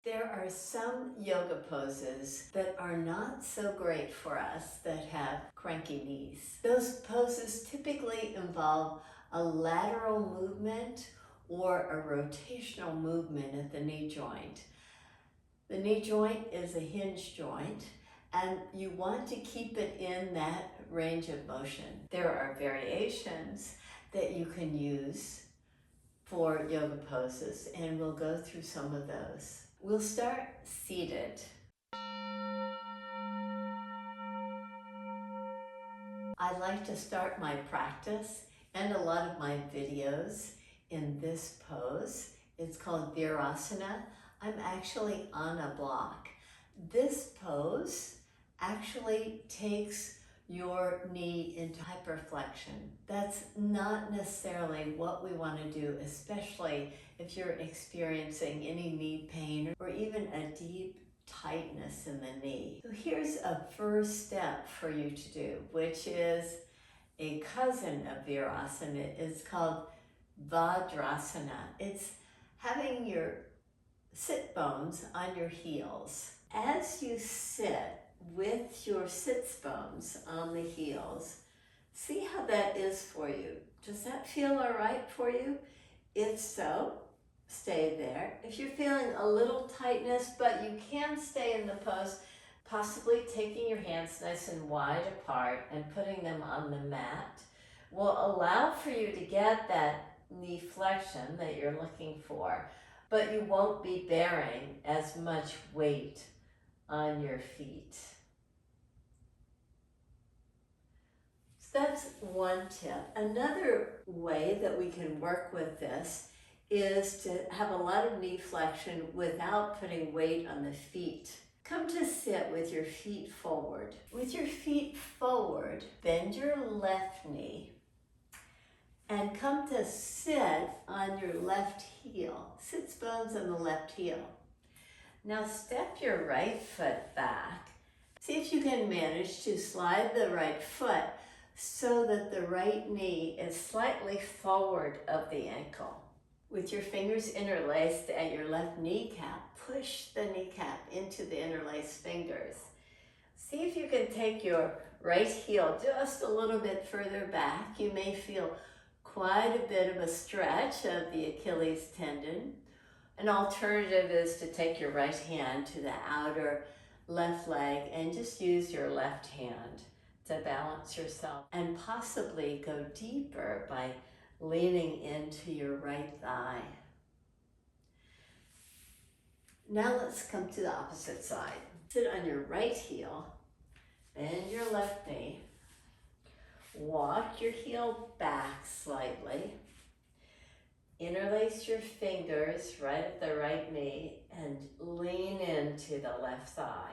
There are some yoga poses that are not so great for us that have cranky knees. Those poses typically involve a lateral movement or a rotational movement at the knee joint. The knee joint is a hinge joint, and you want to keep it in that range of motion. There are variations that you can use for yoga poses, and we'll go through some of those. We'll start seated. I like to start my practice and a lot of my videos in this pose. It's called virasana. I'm actually on a block. This pose actually takes your knee into hyperflexion. That's not necessarily what we want to do, especially if you're experiencing any knee pain or even a deep tightness in the knee. So here's a first step for you to do, which is a cousin of virasana. It's called Vajrasana. It's having your sit bones on your heels. As you sit with your sits bones on the heels, see how that is for you. Does that feel all right for you? If so, stay there. If you're feeling a little tightness, but you can stay in the pose, possibly taking your hands nice and wide apart and putting them on the mat will allow for you to get that knee flexion that you're looking for, but you won't be bearing as much weight on your feet. So that's one tip. Another way that we can work with this is to have a lot of knee flexion without putting weight on the feet. Come to sit with your feet forward. With your feet forward, bend your left knee and come to sit on your left heel. Sits bones on the left heel. Now step your right foot back. See if you can manage to slide the right foot so that the right knee is slightly forward of the ankle. With your fingers interlaced at your left kneecap, push the kneecap into the interlaced fingers. See if you can take your right heel just a little bit further back. You may feel quite a bit of a stretch of the Achilles tendon. An alternative is to take your right hand to the outer left leg and just use your left hand to balance yourself, and possibly go deeper by leaning into your right thigh. Now let's come to the opposite side. Sit on your right heel, bend your left knee, walk your heel back slightly, interlace your fingers right at the right knee and lean into the left thigh.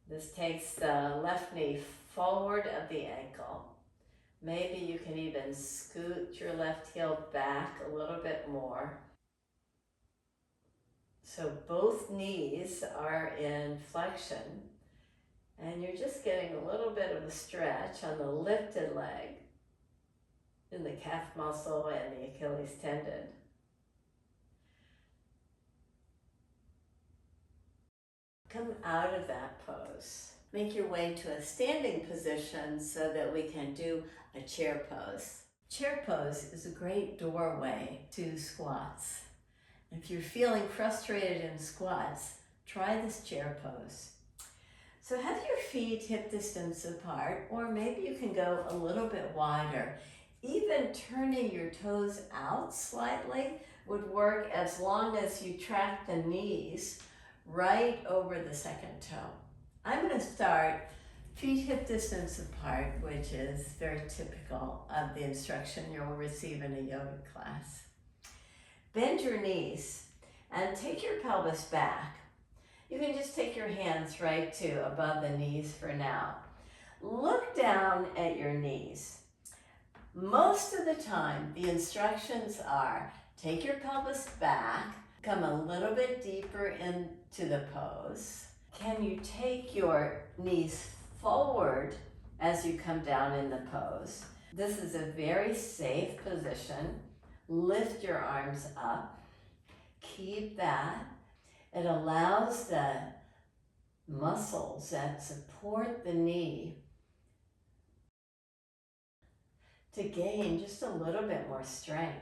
This takes the left knee forward of the ankle. Maybe you can even scoot your left heel back a little bit more. So both knees are in flexion, and you're just getting a little bit of a stretch on the lifted leg in the calf muscle and the Achilles tendon. Come out of that pose. Make your way to a standing position so that we can do a chair pose. Chair pose is a great doorway to squats. If you're feeling frustrated in squats, try this chair pose. So have your feet hip distance apart, or maybe you can go a little bit wider. Even turning your toes out slightly would work as long as you track the knees right over the second toe. I'm going to start feet hip distance apart, which is very typical of the instruction you'll receive in a yoga class. Bend your knees and take your pelvis back. You can just take your hands right to above the knees for now. Look down at your knees. Most of the time, the instructions are take your pelvis back, come a little bit deeper into the pose. Can you take your knees forward as you come down in the pose? This is a very safe position. Lift your arms up. Keep that. It allows the muscles that support the knee to gain just a little bit more strength.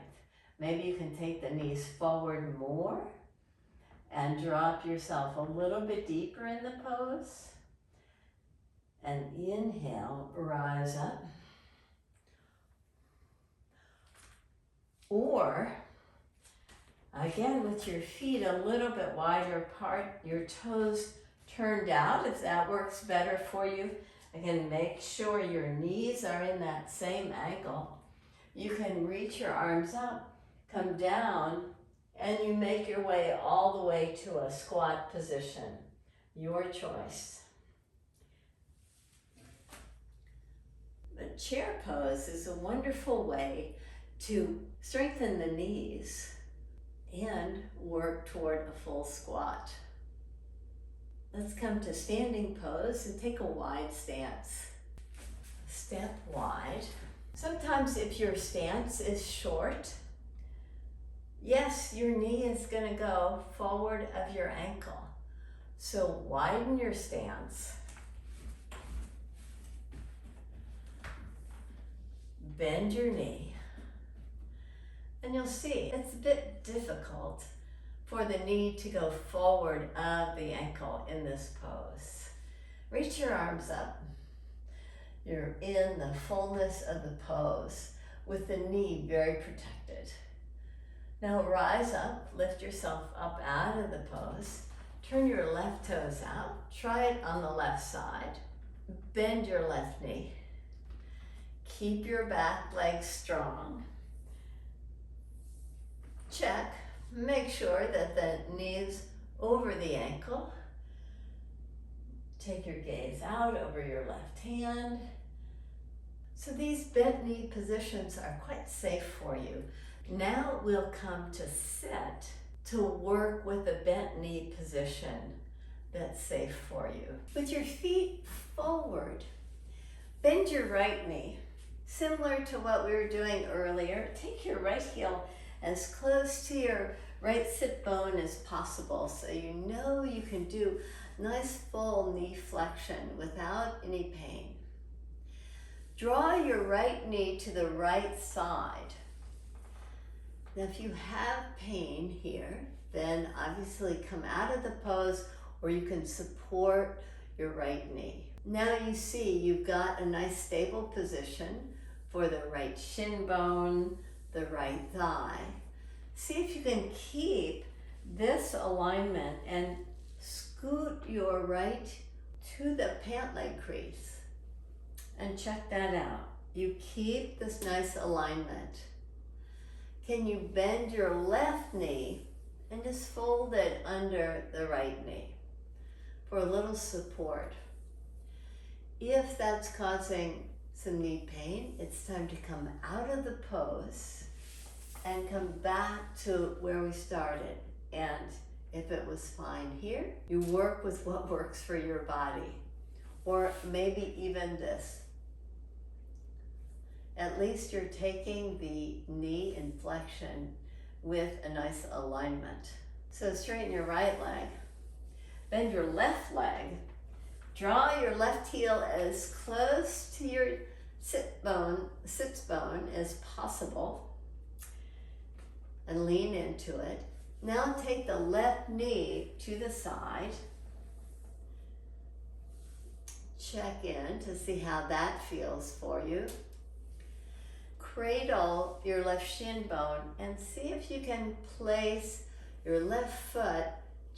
Maybe you can take the knees forward more and drop yourself a little bit deeper in the pose. And inhale, rise up. Or, again, with your feet a little bit wider apart, your toes turned out, if that works better for you. Again, make sure your knees are in that same angle. You can reach your arms up, come down, and you make your way all the way to a squat position. Your choice. The chair pose is a wonderful way to strengthen the knees and work toward a full squat. Let's come to standing pose and take a wide stance. Step wide. Sometimes if your stance is short, yes, your knee is going to go forward of your ankle. So widen your stance. Bend your knee. And you'll see it's a bit difficult for the knee to go forward of the ankle in this pose. Reach your arms up. You're in the fullness of the pose with the knee very protected. Now rise up, lift yourself up out of the pose. Turn your left toes out. Try it on the left side. Bend your left knee. Keep your back leg strong. Check. Make sure that the knee is over the ankle. Take your gaze out over your left hand. So these bent knee positions are quite safe for you. Now we'll come to sit to work with a bent knee position that's safe for you. With your feet forward, bend your right knee. Similar to what we were doing earlier, take your right heel as close to your right sit bone as possible so you know you can do nice full knee flexion without any pain. Draw your right knee to the right side. Now if you have pain here, then obviously come out of the pose or you can support your right knee. Now you see you've got a nice stable position for the right shin bone, the right thigh. See if you can keep this alignment and scoot your right to the pant leg crease. And check that out. You keep this nice alignment. Can you bend your left knee and just fold it under the right knee for a little support? If that's causing some knee pain, it's time to come out of the pose and come back to where we started. And if it was fine here, you work with what works for your body. Or maybe even this. At least you're taking the knee in flexion with a nice alignment. So straighten your right leg, bend your left leg, draw your left heel as close to your sits bone as possible, and lean into it. Now take the left knee to the side. Check in to see how that feels for you. Cradle your left shin bone and see if you can place your left foot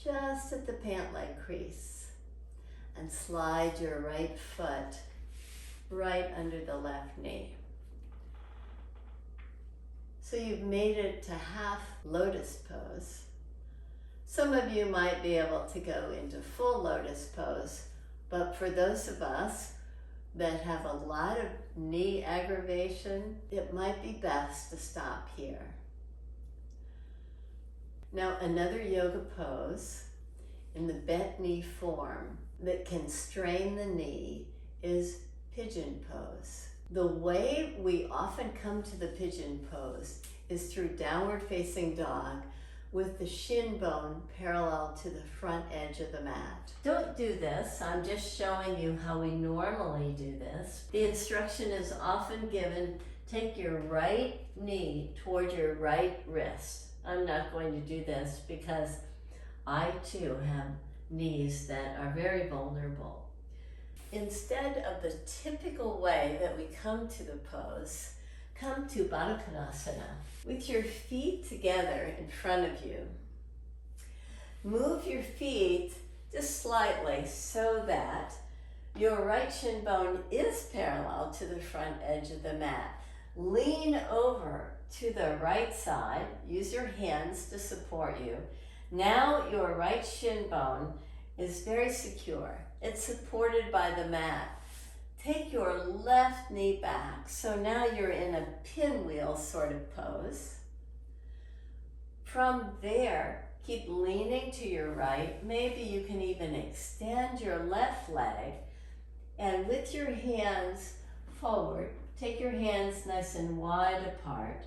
just at the pant leg crease. And slide your right foot right under the left knee. So you've made it to half lotus pose. Some of you might be able to go into full lotus pose, but for those of us that have a lot of knee aggravation, it might be best to stop here. Now another yoga pose in the bent knee form that can strain the knee is pigeon pose. The way we often come to the pigeon pose is through downward facing dog with the shin bone parallel to the front edge of the mat. Don't do this. I'm just showing you how we normally do this. The instruction is often given, take your right knee toward your right wrist. I'm not going to do this because I too have knees that are very vulnerable. Instead of the typical way that we come to the pose, come to Baddha konasana with your feet together in front of you. Move your feet just slightly so that your right shin bone is parallel to the front edge of the mat. Lean over to the right side. Use your hands to support you. Now your right shin bone is very secure. It's supported by the mat. Take your left knee back. So now you're in a pinwheel sort of pose. From there, keep leaning to your right. Maybe you can even extend your left leg. And with your hands forward, take your hands nice and wide apart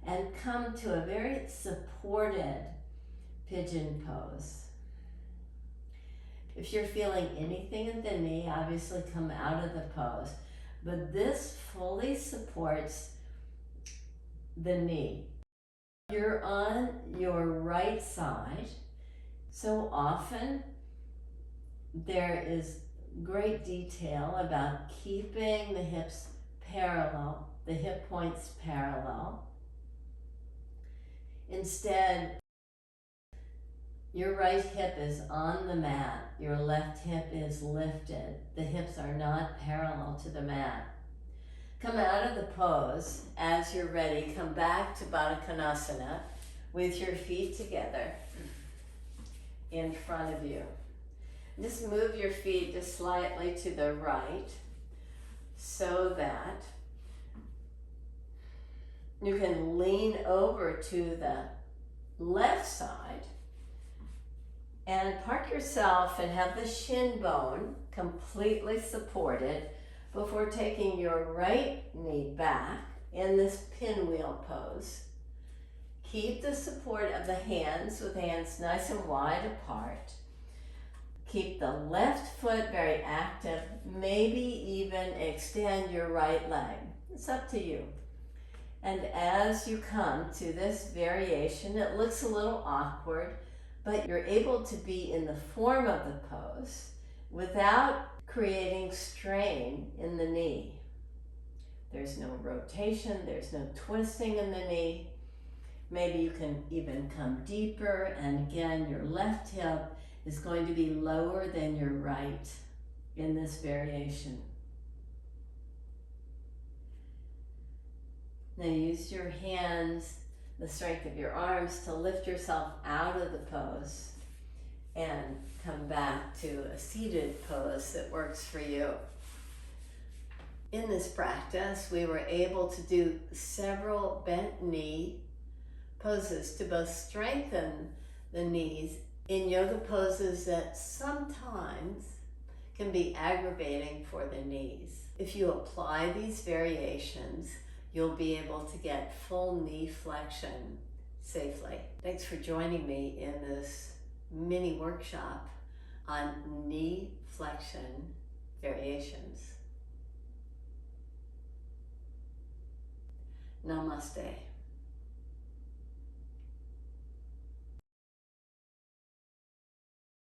and come to a very supported pigeon pose. If you're feeling anything in the knee, obviously come out of the pose. But this fully supports the knee. You're on your right side. So often there is great detail about keeping the hips parallel, the hip points parallel. Instead, your right hip is on the mat, your left hip is lifted. The hips are not parallel to the mat. Come out of the pose. As you're ready, come back to Baddha konasana with your feet together in front of you. Just move your feet just slightly to the right so that you can lean over to the left side and park yourself and have the shin bone completely supported before taking your right knee back in this pinwheel pose. Keep the support of the hands with hands nice and wide apart. Keep the left foot very active, maybe even extend your right leg. It's up to you. And as you come to this variation, it looks a little awkward, but you're able to be in the form of the pose without creating strain in the knee. There's no rotation, there's no twisting in the knee. Maybe you can even come deeper, and again, your left hip is going to be lower than your right in this variation. Now use your hands, the strength of your arms to lift yourself out of the pose and come back to a seated pose that works for you. In this practice, we were able to do several bent knee poses to both strengthen the knees in yoga poses that sometimes can be aggravating for the knees. If you apply these variations, you'll be able to get full knee flexion safely. Thanks for joining me in this mini workshop on knee flexion variations. Namaste.